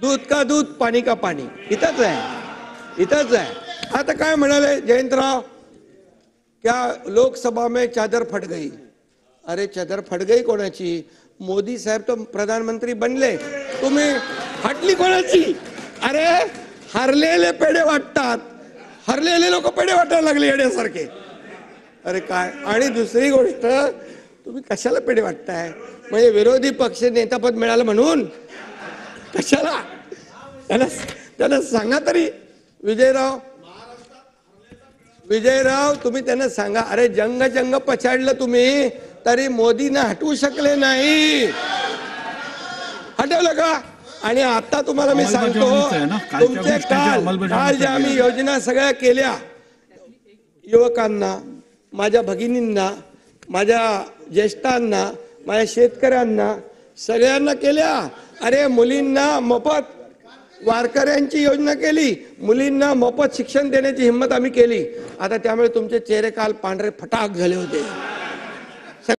दूध का दूध, पाणी का पाणी, इथंच आहे, इथंच आहे। आता काय म्हणाले जयंतराव, क्या लोकसभा में चादर फट गई। अरे चादर फट गई कोणाची? मोदी साहेब तो प्रधानमंत्री बनले, तुम्ही फाटली कोणाची? अरे हरलेले पेढे वाटतात, हरलेले लोक पेढे वाटायला लागले येण्यासारखे। अरे काय, आणि दुसरी गोष्ट, तुम्ही कशाला पेढे वाटताय? म्हणजे विरोधी पक्ष नेतापद मिळालं म्हणून? कशाला? त्यांना सांगा तरी, विजयराव तुम्ही त्यांना सांगा, अरे जंग जंग पछाडलं तुम्ही तरी मोदींना हटवू शकले नाही, हटवलं का? आणि आता तुम्हाला मी सांगतो, तुमचे काल ज्या आम्ही योजना सगळ्या केल्या, युवकांना, माझ्या भगिनींना, माझ्या ज्येष्ठांना, माझ्या शेतकऱ्यांना, सगळ्यांना केल्या। अरे मुलींना मोफत, वारकऱ्यांची योजना केली, मुलींना मोफत शिक्षण देण्याची हिंमत आम्ही केली। आता त्यामुळे तुमचे चेहरे काल पांढरे फटाक झाले होते।